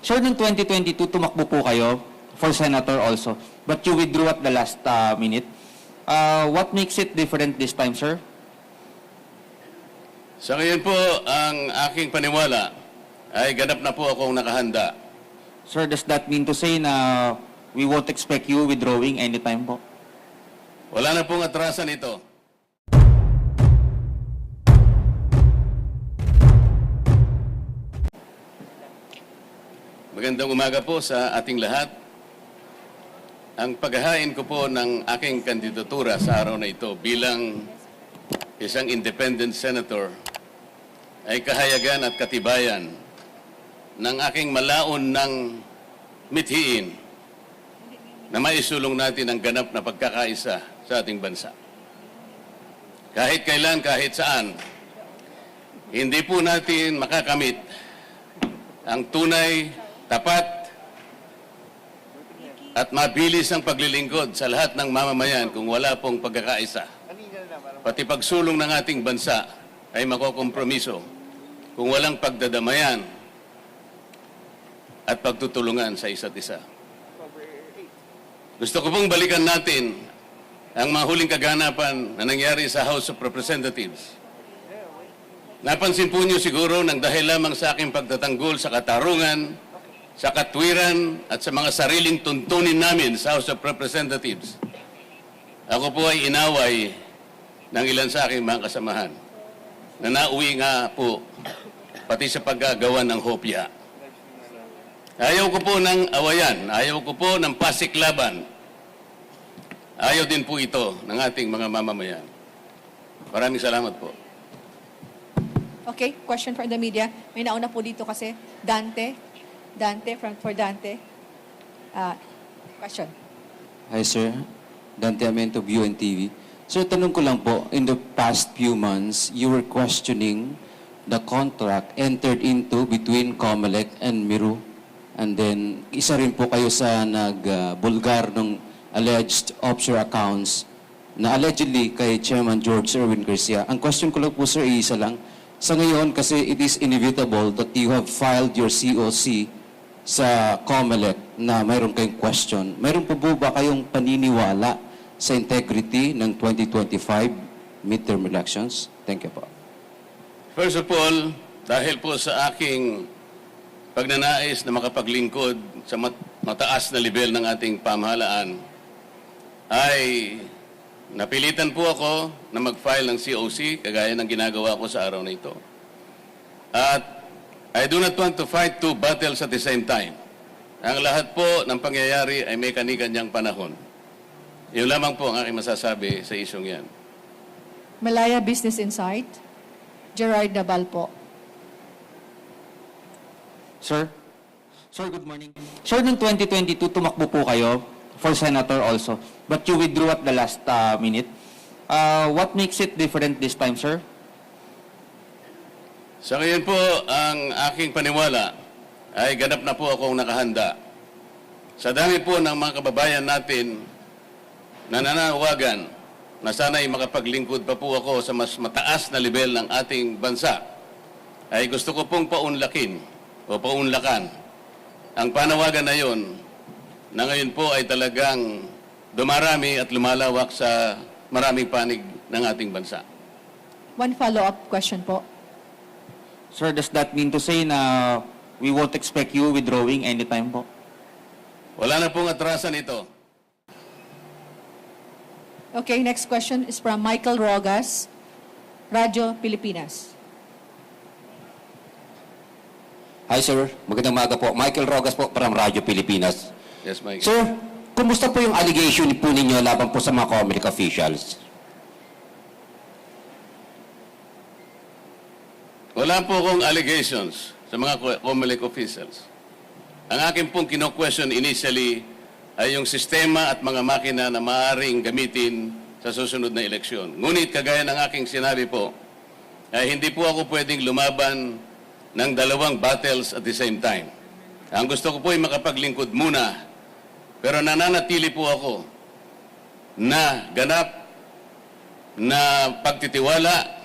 Sir, noong 2022, tumakbo po kayo for senator also, but you withdrew at the last minute. What makes it different this time, sir? Sa ngayon po, ang aking paniwala ay ganap na po akong nakahanda. Sir, does that mean to say na we won't expect you withdrawing anytime po? Wala na pong atrasan ito. Magandang umaga po sa ating lahat. Ang paghahain ko po ng aking kandidatura sa araw na ito bilang isang independent senator ay kahayagan at katibayan ng aking malaon ng mithiin na maisulong natin ang ganap na pagkakaisa sa ating bansa. Kahit kailan, kahit saan, hindi po natin makakamit ang tunay, tapat, at mabilis ang paglilingkod sa lahat ng mamamayan kung wala pong pagkakaisa. Pati pagsulong ng ating bansa ay makokompromiso kung walang pagdadamayan at pagtutulungan sa isa't isa. Gusto ko pong balikan natin ang mga huling kaganapan na nangyari sa House of Representatives. Napansin po niyo siguro nang dahil lamang sa aking pagtatanggol sa katarungan, sa katwiran at sa mga sariling tuntunin namin sa House of Representatives, ako po ay inaway ng ilan sa aking mga kasamahan na nauwi nga po pati sa paggagawa ng hopya. Ayaw ko po ng awayan, ayaw ko po ng pasiklaban. Ayaw din po ito ng ating mga mamamayan. Maraming salamat po. Okay, question from the media. May nauna po dito kasi. Dante, for Dante. Question. Hi, sir. Dante Amento, UNTV. Sir, tanong ko lang po, in the past few months, you were questioning the contract entered into between COMELEC and Miru. And then, isa rin po kayo sa nagbulgar ng alleged offshore accounts na allegedly kay Chairman George Erwin Garcia. Ang question ko lang po, sir, isa lang. Sa ngayon, kasi it is inevitable that you have filed your COC sa COMELEC na mayroon kayong question. Mayroon po ba kayong paniniwala sa integrity ng 2025 midterm elections? Thank you po. First of all, dahil po sa aking pagnanais na makapaglingkod sa mataas na level ng ating pamahalaan, ay napilitan po ako na mag-file ng COC, kagaya ng ginagawa ko sa araw na ito. At I do not want to fight two battles at the same time. Ang lahat po ng pangyayari ay may kani-kanyang panahon. Yun lamang po ang aking masasabi sa isyong yan. Malaya Business Insight. Gerard Nabal po. Sir? Sir, good morning. Sir, noong 2022, tumakbo po kayo for senator also, but you withdrew at the last minute. What makes it different this time, sir? Sa ngayon po, ang aking paniwala ay ganap na po akong nakahanda. Sa dami po ng mga kababayan natin na nananawagan na sana'y makapaglingkod pa po ako sa mas mataas na level ng ating bansa, ay gusto ko pong paunlakin o paunlakan ang panawagan na yon na ngayon po ay talagang dumarami at lumalawak sa maraming panig ng ating bansa. One follow-up question po. Sir, does that mean to say na we won't expect you withdrawing anytime po? Wala na pong atrasan ito. Okay, next question is from Michael Rogas, Radyo Pilipinas. Hi sir, magandang umaga po. Michael Rogas po from Radyo Pilipinas. Yes, Mike. Sir, kumusta po yung allegation po ninyo laban po sa mga COMELEC officials? Wala po akong allegations sa mga COMELEC officials. Ang akin pong kino-question initially ay yung sistema at mga makina na maaaring gamitin sa susunod na eleksyon. Ngunit kagaya ng aking sinabi po, ay hindi po ako pwedeng lumaban ng dalawang battles at the same time. Ang gusto ko po ay makapaglingkod muna, pero nananatili po ako na ganap na pagtitiwala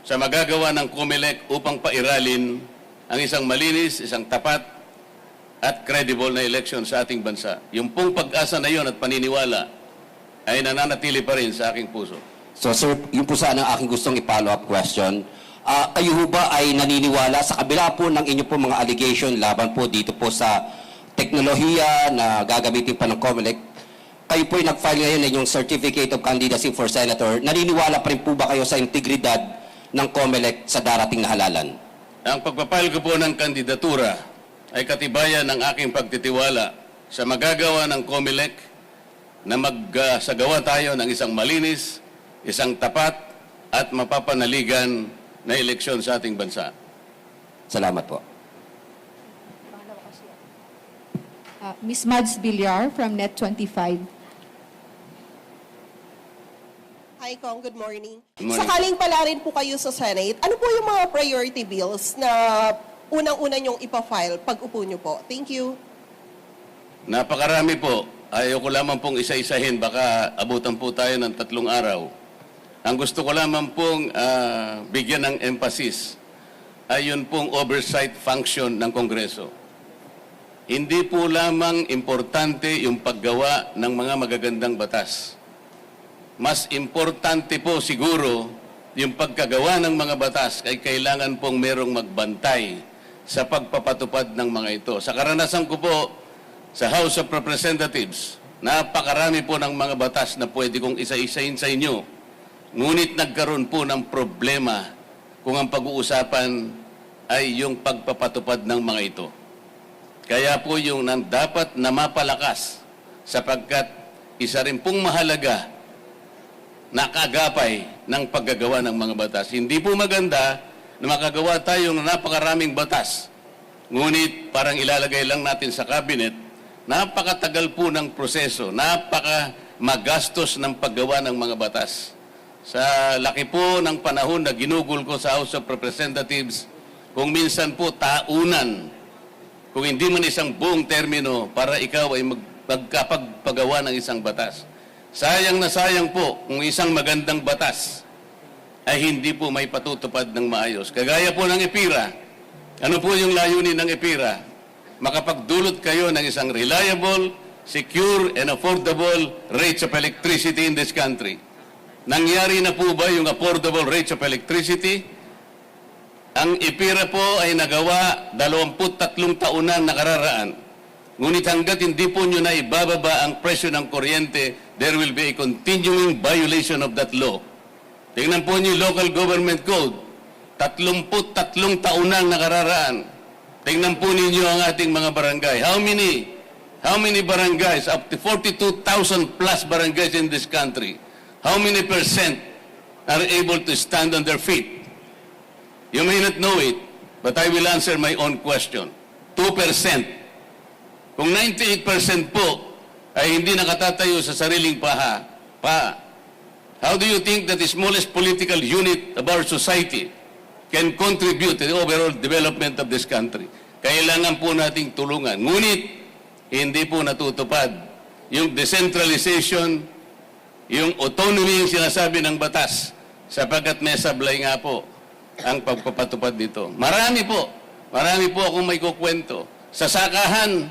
sa magagawa ng COMELEC upang pairalin ang isang malinis, isang tapat at credible na election sa ating bansa. Yung pong pag-asa na yon at paniniwala ay nananatili pa rin sa aking puso. So sir, yun po sana ang aking gustong i-follow up question. Kayo ho ba ay naniniwala sa kabila po ng inyo po mga allegation laban po dito po sa teknolohiya na gagamitin pa ng COMELEC, kayo po ay nag-file ngayon ng yung Certificate of Candidacy for Senator, naniniwala pa rin po ba kayo sa integridad ng COMELEC sa darating na halalan? Ang pagpapile ko po ng kandidatura ay katibayan ng aking pagtitiwala sa magagawa ng COMELEC na magsagawa tayo ng isang malinis, isang tapat at mapapanaligan na eleksyon sa ating bansa. Salamat po. Ms. Mads Villar from Net25. Hi, Kong. Good morning. Good morning. Sakaling pala rin po kayo sa Senate, ano po yung mga priority bills na unang-una nyong ipafile pag upo nyo po? Thank you. Napakarami po. Ayoko lamang pong isa-isahin. Baka abutan po tayo ng 3 araw. Ang gusto ko lamang pong bigyan ng emphasis ay yun pong oversight function ng Kongreso. Hindi po lamang importante yung paggawa ng mga magagandang batas. Mas importante po siguro yung pagkagawa ng mga batas ay kailangan pong merong magbantay sa pagpapatupad ng mga ito. Sa karanasan ko po sa House of Representatives, napakarami po ng mga batas na pwede kong isa-isahin sa inyo. Ngunit nagkaroon po ng problema kung ang pag-uusapan ay yung pagpapatupad ng mga ito. Kaya po yung dapat na mapalakas sapagkat isa rin pong mahalaga na kaagapay ng paggagawa ng mga batas. Hindi po maganda na makagawa tayo ng napakaraming batas. Ngunit parang ilalagay lang natin sa cabinet, napakatagal po ng proseso, napakamagastos ng paggawa ng mga batas. Sa laki po ng panahon na ginugol ko sa House of Representatives, kung minsan po taunan, kung hindi man isang buong termino para ikaw ay magkapagpagawa ng isang batas. Sayang na sayang po kung isang magandang batas ay hindi po may patutupad ng maayos. Kagaya po ng EPIRA. Ano po yung layunin ng EPIRA? Makapagdulot kayo ng isang reliable, secure, and affordable rates of electricity in this country. Nangyari na po ba yung affordable rates of electricity? Ang EPIRA po ay nagawa 23 taon na nakararaan. Ngunit hanggat hindi po nyo na ibababa ang presyo ng kuryente, there will be a continuing violation of that law. Tingnan po niyo local government code. 33 taon na nakararaan. Tingnan po ninyo ang ating mga barangay. How many barangays, up to 42,000 plus barangays in this country, how many percent are able to stand on their feet? You may not know it, but I will answer my own question. 2%. Kung 98% po ay hindi nakatatayo sa sariling pa, how do you think that the smallest political unit of our society can contribute to the overall development of this country? Kailangan po nating tulungan. Ngunit, hindi po natutupad yung decentralization, yung autonomy yung sinasabi ng batas, sapagkat may sablay nga po ang pagpapatupad nito. Marami po akong may kukwento. Sa sakahan,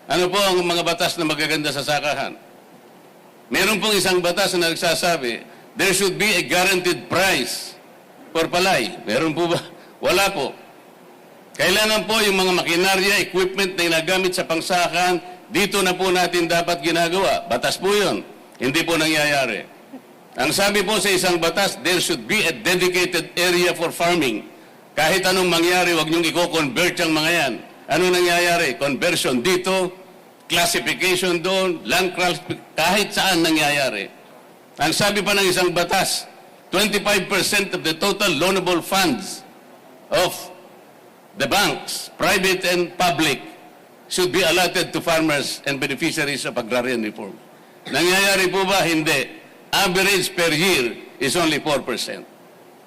ano po ang mga batas na magaganda sa sakahan? Meron pong isang batas na nagsasabi, there should be a guaranteed price for palay. Meron po ba? Wala po. Kailangan po yung mga makinarya, equipment na ginagamit sa pangsakahan, dito na po natin dapat ginagawa. Batas po yun. Hindi po nangyayari. Ang sabi po sa isang batas, there should be a dedicated area for farming. Kahit anong mangyari, huwag niyong i-convert yung mga yan. Ano nangyayari? Conversion dito, classification doon, land kahit saan nangyayari. Ang sabi pa ng isang batas, 25% of the total loanable funds of the banks, private and public, should be allotted to farmers and beneficiaries of agrarian reform. Nangyayari po ba? Hindi. Average per year is only 4%.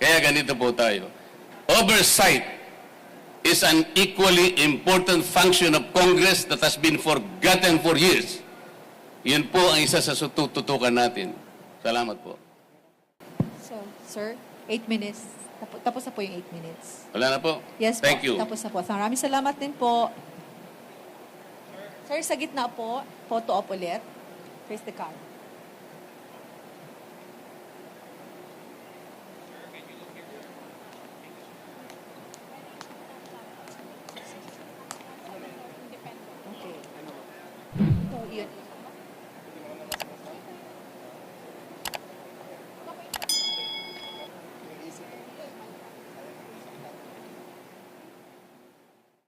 Kaya ganito po tayo. Oversight is an equally important function of Congress that has been forgotten for years. Yun po ang isa sa tututukan natin. Salamat po. So, sir, 8 minutes. Tapos na po yung 8 minutes. Wala na po? Yes po. Thank you. Tapos na po. Maraming salamat din po. Sir, sa gitna po, photo op ulit. Face the camera.